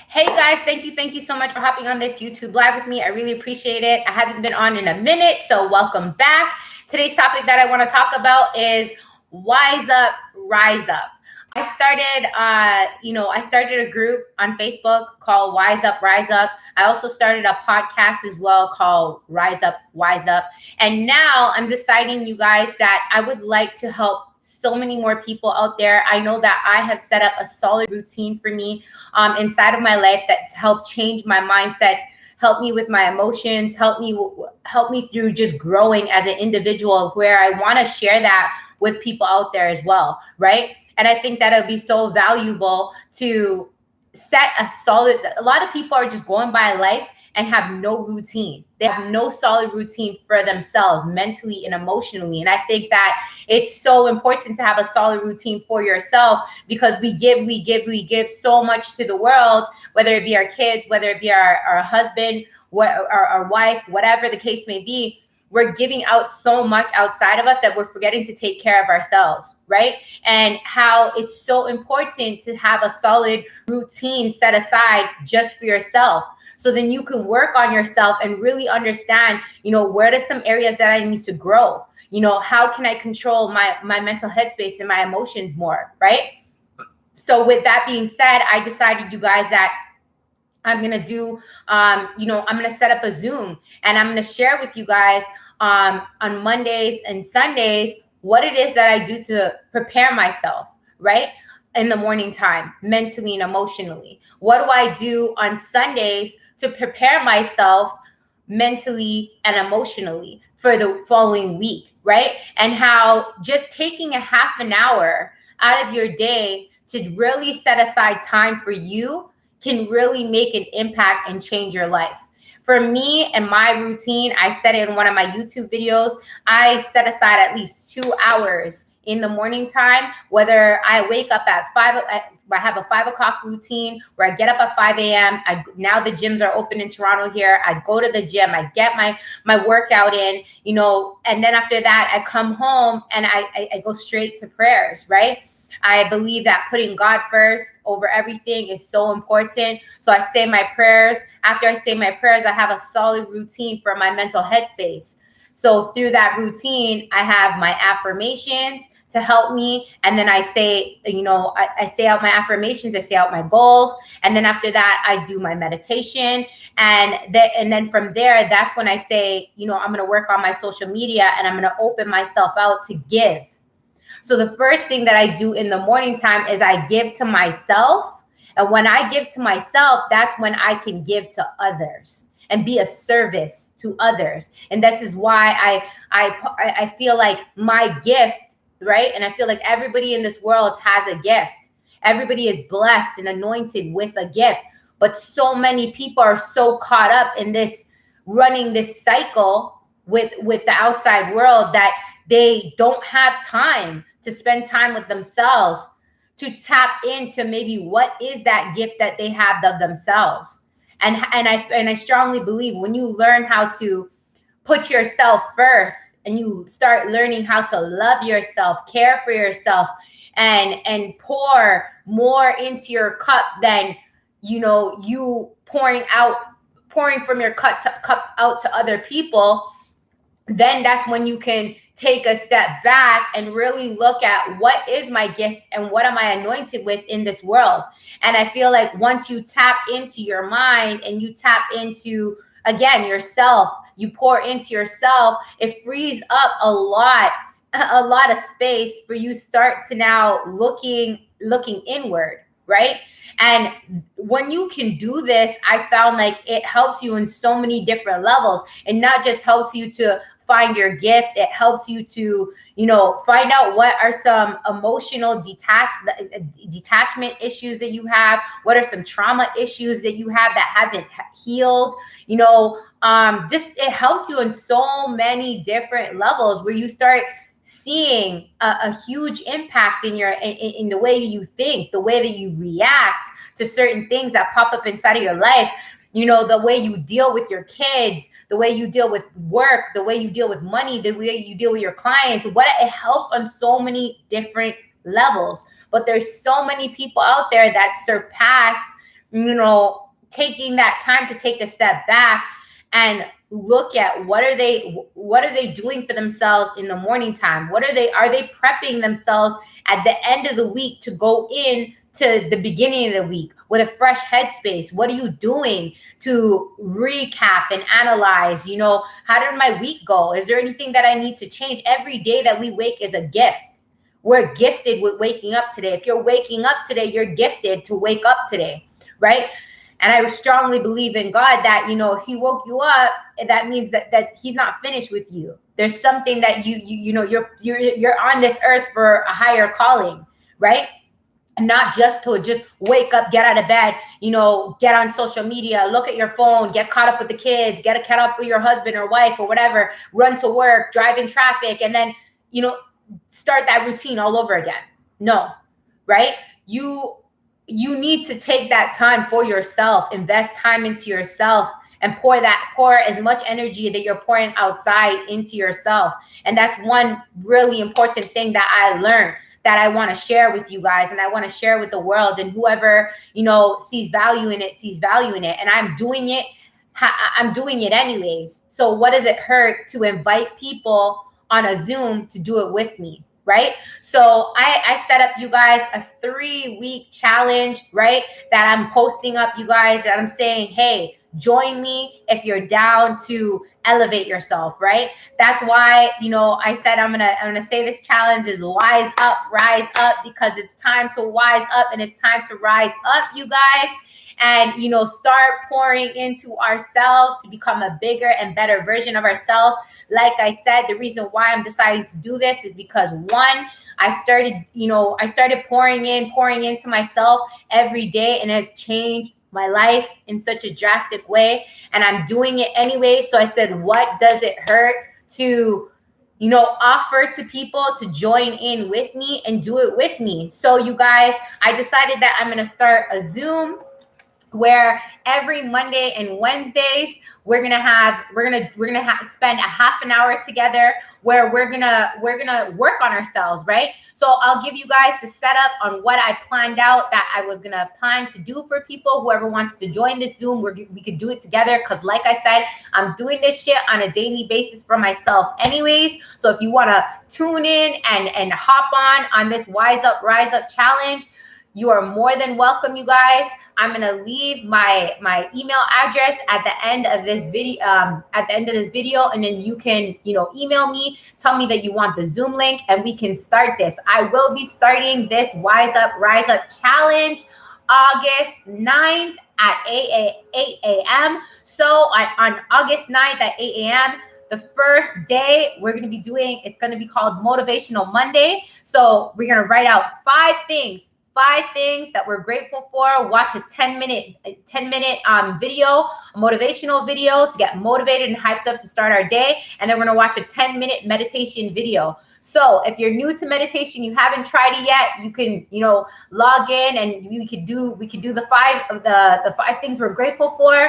Hey guys, thank you so much for hopping on this YouTube live with me. I really appreciate it. I haven't been on in a minute, so welcome back. Today's topic that I want to talk about is wise up, rise up. I started a group on Facebook called Wise Up, Rise Up. I also started a podcast as well called Rise Up, Wise Up. And now I'm deciding, you guys, that I would like to help so many more people out there. I know that I have set up a solid routine for me inside of my life that's helped change my mindset, help me with my emotions, help me through just growing as an individual, where I want to share that with people out there as well, right? And I think that it'll be so valuable to set a lot of people are just going by life and have no routine. They have no solid routine for themselves mentally and emotionally. And I think that it's so important to have a solid routine for yourself, because we give so much to the world, whether it be our kids, whether it be our husband, our wife, whatever the case may be. We're giving out so much outside of us that we're forgetting to take care of ourselves, right? And how it's so important to have a solid routine set aside just for yourself. So then you can work on yourself and really understand, where are some areas that I need to grow? How can I control my mental headspace and my emotions more, right? So with that being said, I decided, you guys, that I'm going to do, I'm going to set up a Zoom, and I'm going to share with you guys on Mondays and Sundays what it is that I do to prepare myself, right? In the morning time, mentally and emotionally. What do I do on Sundays to prepare myself mentally and emotionally for the following week, right? And how just taking a half an hour out of your day to really set aside time for you can really make an impact and change your life. For me and my routine, I said it in one of my YouTube videos, I set aside at least 2 hours in the morning time, whether I wake up at I have a 5 o'clock routine where I get up at 5 a.m. Now the gyms are open in Toronto here. I go to the gym, I get my workout in, and then after that, I come home and I go straight to prayers, right? I believe that putting God first over everything is so important. So I say my prayers. After I say my prayers, I have a solid routine for my mental headspace. So through that routine, I have my affirmations to help me. And then I say, I say out my affirmations, I say out my goals. And then after that, I do my meditation. And then from there, that's when I say, I'm going to work on my social media, and I'm going to open myself out to give. So the first thing that I do in the morning time is I give to myself. And when I give to myself, that's when I can give to others and be a service to others. And this is why I feel like my gift, right? And I feel like everybody in this world has a gift. Everybody is blessed and anointed with a gift. But so many people are so caught up in this, running this cycle with the outside world, that they don't have time to spend time with themselves, to tap into maybe what is that gift that they have of themselves. And I strongly believe when you learn how to put yourself first, and you start learning how to love yourself, care for yourself, and pour more into your cup than you pouring from your cup out to other people, then that's when you can take a step back and really look at what is my gift and what am I anointed with in this world. And I feel like once you tap into your mind and you tap into, again, yourself, you pour into yourself, it frees up a lot of space for you start to now looking inward, right? And when you can do this, I found like it helps you in so many different levels, and not just helps you to find your gift. It helps you to, find out what are some emotional detachment issues that you have. What are some trauma issues that you have that haven't healed? Just it helps you in so many different levels, where you start seeing a huge impact in the way you think, the way that you react to certain things that pop up inside of your life. The way you deal with your kids, the way you deal with work, the way you deal with money, the way you deal with your clients. It helps on so many different levels. But there's so many people out there that surpass taking that time to take a step back and look at what are they doing for themselves in the morning time? Are they prepping themselves at the end of the week to go in to the beginning of the week with a fresh headspace? What are you doing to recap and analyze? How did my week go? Is there anything that I need to change? Every day that we wake is a gift. We're gifted with waking up today. If you're waking up today, you're gifted to wake up today, right? And I strongly believe in God that, if he woke you up, that means that he's not finished with you. There's something that you're on this earth for a higher calling, right? Not just to just wake up, get out of bed, get on social media, look at your phone, get caught up with the kids, get caught up with your husband or wife or whatever, run to work, drive in traffic, and then, start that routine all over again. No, right? You need to take that time for yourself, invest time into yourself, and pour as much energy that you're pouring outside into yourself. And that's one really important thing that I learned that I want to share with you guys, and I want to share with the world, and whoever, sees value in it, sees value in it. And I'm doing it anyways. So what does it hurt to invite people on a Zoom to do it with me, right? So I set up, you guys, a 3-week challenge, right? That I'm posting up, you guys, that I'm saying, hey, join me if you're down to elevate yourself, right? That's why, I said I'm gonna say this challenge is wise up, rise up, because it's time to wise up and it's time to rise up, you guys. And, start pouring into ourselves to become a bigger and better version of ourselves. Like I said, the reason why I'm deciding to do this is because, one, I started pouring into myself every day, and it has changed my life in such a drastic way. And I'm doing it anyway. So I said, what does it hurt to, offer to people to join in with me and do it with me? So you guys, I decided that I'm going to start a Zoom where every Monday and Wednesdays we're gonna spend a half an hour together where we're gonna work on ourselves, right? So I'll give you guys the setup on what I planned out that I was gonna plan to do for people. Whoever wants to join this Zoom, we could do it together, because like I said, I'm doing this shit on a daily basis for myself anyways. So if you want to tune in and hop on this Wise Up, Rise Up challenge, you are more than welcome, you guys. I'm gonna leave my email address at the end of this video, and then you can email me, tell me that you want the Zoom link, and we can start this. I will be starting this Wise Up, Rise Up challenge August 9th at 8 a.m. So on August 9th at 8 a.m., the first day we're going to be doing, it's going to be called Motivational Monday. So we're going to write out 5 things that we're grateful for. Watch a 10-minute video, a motivational video to get motivated and hyped up to start our day. And then we're going to watch a 10-minute meditation video. So if you're new to meditation, you haven't tried it yet, you can, log in and we could do the 5 things we're grateful for.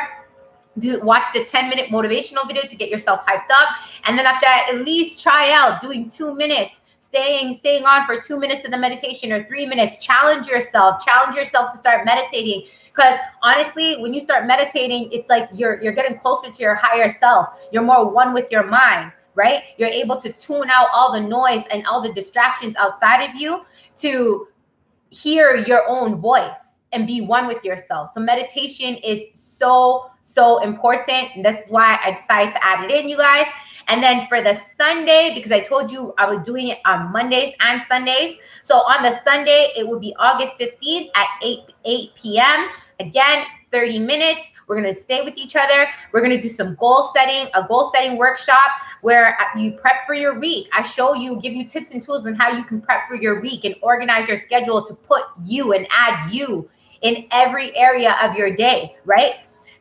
Watch the 10-minute motivational video to get yourself hyped up. And then after that, at least try out doing 2 minutes. Staying on for 2 minutes of the meditation, or 3 minutes. Challenge yourself to start meditating, because honestly, when you start meditating, it's like you're getting closer to your higher self. You're more one with your mind, right? You're able to tune out all the noise and all the distractions outside of you to hear your own voice and be one with yourself. So meditation is so important, and that's why I decided to add it in, you guys. And then for the Sunday, because I told you I was doing it on Mondays and Sundays. So on the Sunday, it will be August 15th at 8 p.m. Again, 30 minutes. We're going to stay with each other. We're going to do some a goal setting workshop where you prep for your week. I give you tips and tools on how you can prep for your week and organize your schedule to put you and add you in every area of your day, right?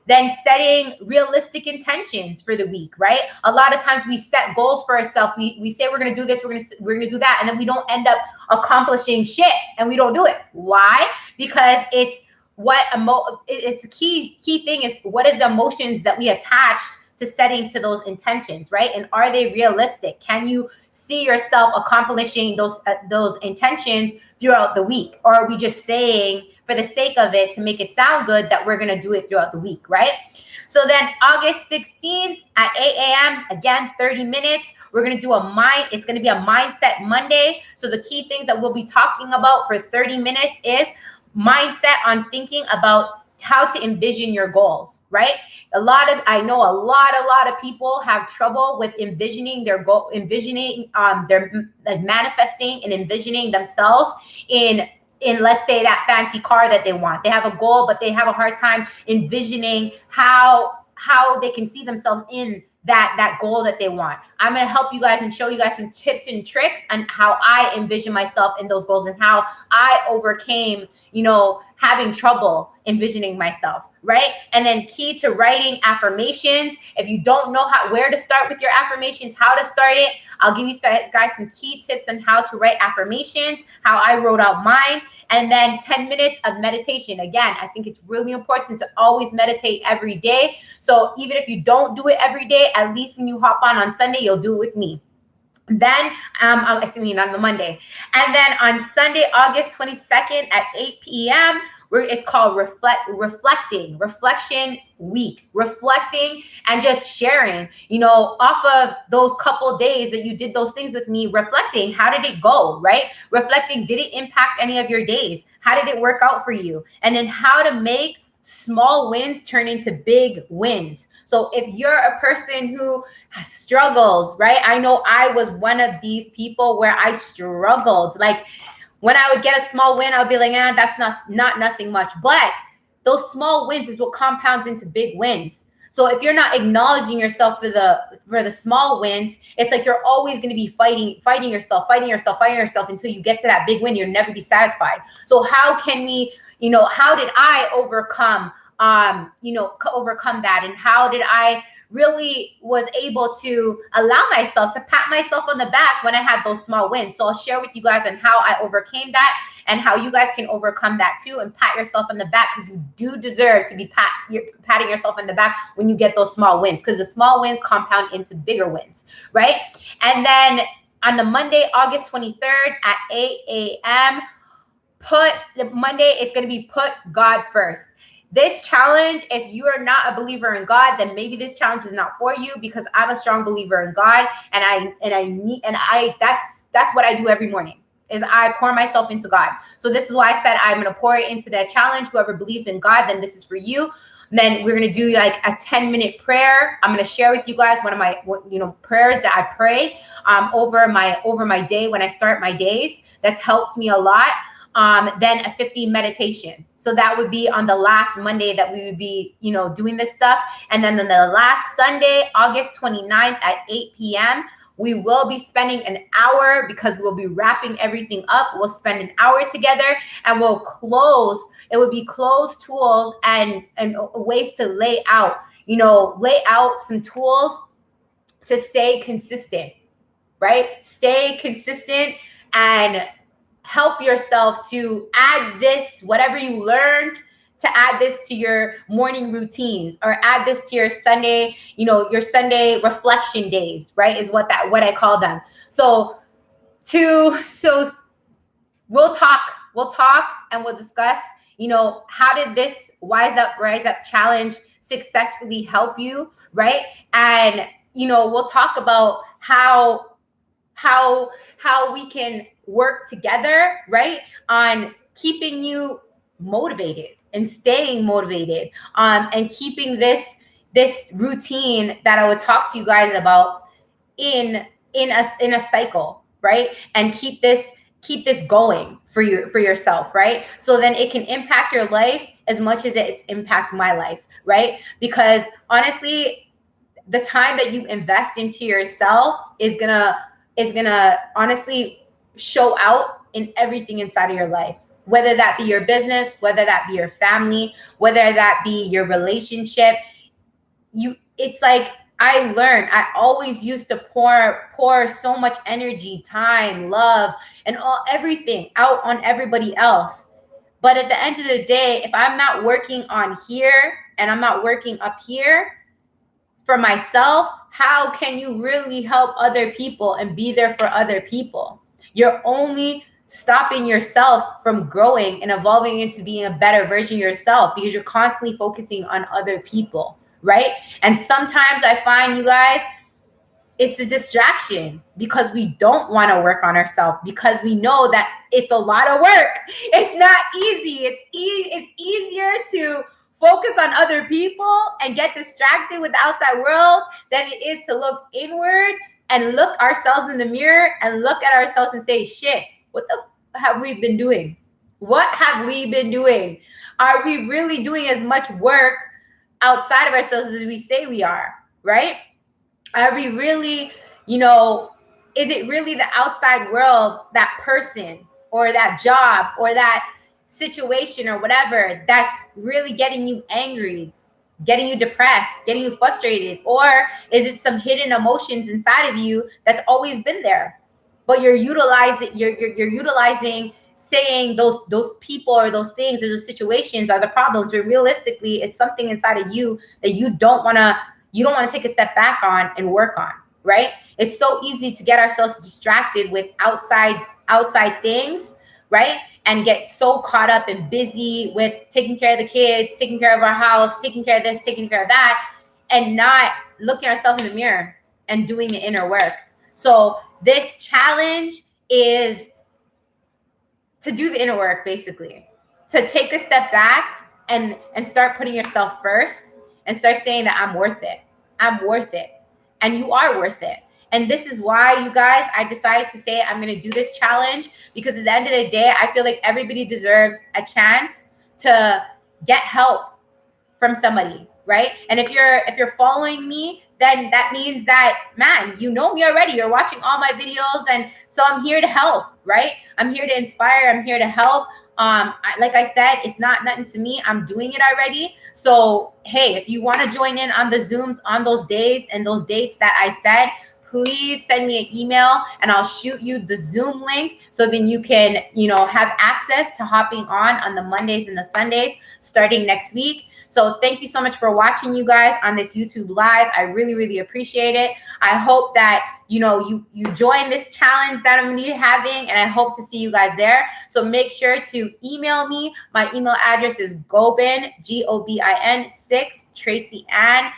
Then setting realistic intentions for the week, right? A lot of times we set goals for ourselves. We say we're going to do this, we're going to do that, and then we don't end up accomplishing shit, and we don't do it. Why? Because it's a key thing is, what is the emotions that we attach to setting to those intentions, right? And are they realistic? Can you see yourself accomplishing those intentions throughout the week? Or are we just saying for the sake of it to make it sound good that we're going to do it throughout the week, right? So then August 16th at 8 a.m., again, 30 minutes. We're going to do it's going to be a mindset Monday. So the key things that we'll be talking about for 30 minutes is mindset on thinking about how to envision your goals, right? I know a lot of people have trouble with envisioning their goal, their manifesting and envisioning themselves in let's say that fancy car that they want. They have a goal, but they have a hard time envisioning how they can see themselves in that goal that they want. I'm going to help you guys and show you guys some tips and tricks on how I envision myself in those goals and how I overcame, having trouble envisioning myself, right? And then key to writing affirmations. If you don't know where to start with your affirmations, how to start it, I'll give you guys some key tips on how to write affirmations, how I wrote out mine, and then 10 minutes of meditation. Again, I think it's really important to always meditate every day. So even if you don't do it every day, at least when you hop on Sunday, you'll do it with me. Then, on the Monday. And then on Sunday, August 22nd at 8 p.m., it's called Reflection Week. Reflecting and just sharing, off of those couple days that you did those things with me, reflecting, how did it go, right? Reflecting, did it impact any of your days? How did it work out for you? And then how to make small wins turn into big wins. So if you're a person who struggles, right? I know I was one of these people where I struggled. Like when I would get a small win, I would be like, that's not nothing much. But those small wins is what compounds into big wins. So if you're not acknowledging yourself for the small wins, it's like you're always going to be fighting yourself until you get to that big win. You'll never be satisfied. So how can we, how did I overcome that? And how did I really was able to allow myself to pat myself on the back when I had those small wins? So I'll share with you guys on how I overcame that and how you guys can overcome that too, and pat yourself on the back, because you do deserve to be patting yourself on the back when you get those small wins, because the small wins compound into bigger wins, right? And then on the Monday, August 23rd at 8 a.m., it's going to be put God first. This challenge, if you are not a believer in God, then maybe this challenge is not for you, because I'm a strong believer in God, and that's what I do every morning, is I pour myself into God. So this is why I said I'm going to pour it into that challenge. Whoever believes in God, then this is for you. And then we're going to do like a 10-minute prayer. I'm going to share with you guys one of my prayers that I pray over my day when I start my days. That's helped me a lot. Then a 50 meditation. So that would be on the last Monday that we would be, doing this stuff. And then on the last Sunday, August 29th at 8 p.m., we will be spending an hour, because we'll be wrapping everything up. We'll spend an hour together, and we'll close. It would be closed tools and ways to lay out some tools to stay consistent, right? Stay consistent and help yourself to add this, whatever you learned, to add this to your morning routines, or add this to your Sunday, your Sunday reflection days, right? Is what I call them. So we'll talk and we'll discuss, how did this Rise Up challenge successfully help you, right? And, we'll talk about how we can work together, right, on keeping you motivated and staying motivated, and keeping this routine that I would talk to you guys about in a cycle, right? And keep this going for yourself, right? So then it can impact your life as much as it's impacted my life, right? Because honestly, the time that you invest into yourself is gonna honestly show out in everything inside of your life, whether that be your business, whether that be your family, whether that be your relationship. It's like I always used to pour so much energy, time, love, and everything out on everybody else. But at the end of the day, if I'm not working on here and I'm not working up here for myself, how can you really help other people and be there for other people? You're only stopping yourself from growing and evolving into being a better version of yourself because you're constantly focusing on other people, right? And sometimes I find, you guys, it's a distraction because we don't want to work on ourselves, because we know that it's a lot of work. It's not easy. It's easier to focus on other people and get distracted with the outside world than it is to look inward and look ourselves in the mirror and look at ourselves and say, shit, what the have we been doing? What have we been doing? Are we really doing as much work outside of ourselves as we say we are, right? Are we really, is it really the outside world, that person or that job or that situation or whatever, that's really getting you angry, getting you depressed, getting you frustrated? Or is it some hidden emotions inside of you that's always been there, but you're utilizing saying those people or those things or those situations are the problems, but realistically it's something inside of you that you don't want to take a step back on and work on, right? It's so easy to get ourselves distracted with outside things, right? And get so caught up and busy with taking care of the kids, taking care of our house, taking care of this, taking care of that, and not looking ourselves in the mirror and doing the inner work. So this challenge is to do the inner work, basically, to take a step back and start putting yourself first and start saying that I'm worth it. I'm worth it. And you are worth it. And this is why, you guys, I decided to say I'm going to do this challenge, because at the end of the day, I feel like everybody deserves a chance to get help from somebody, right? And if you're following me, then that means that, man, you know me already. You're watching all my videos, and so I'm here to help, right? I'm here to inspire. I'm here to help. Like I said, it's not nothing to me. I'm doing it already. So, hey, if you want to join in on the Zooms on those days and those dates that I said, please send me an email and I'll shoot you the Zoom link so then you can, have access to hopping on the Mondays and the Sundays starting next week. So thank you so much for watching, you guys, on this YouTube live. I really, really appreciate it. I hope that, you join this challenge that I'm going to be having, and I hope to see you guys there. So make sure to email me. My email address is Gobin, Gobin 6, Tracy Ann,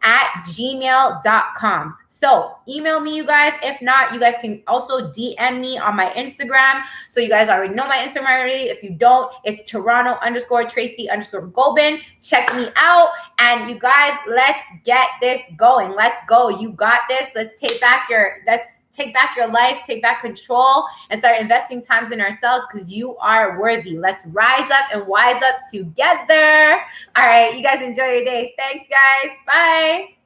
@gmail.com. So email me, you guys. If not, you guys can also DM me on my Instagram. So you guys already know my Instagram already. If you don't, it's Toronto_Tracy_Gobin. Check me out. And you guys, let's get this going. Let's go. You got this. Let's take back your life, take back control, and start investing times in ourselves, because you are worthy. Let's rise up and wise up together. All right, you guys enjoy your day. Thanks, guys. Bye.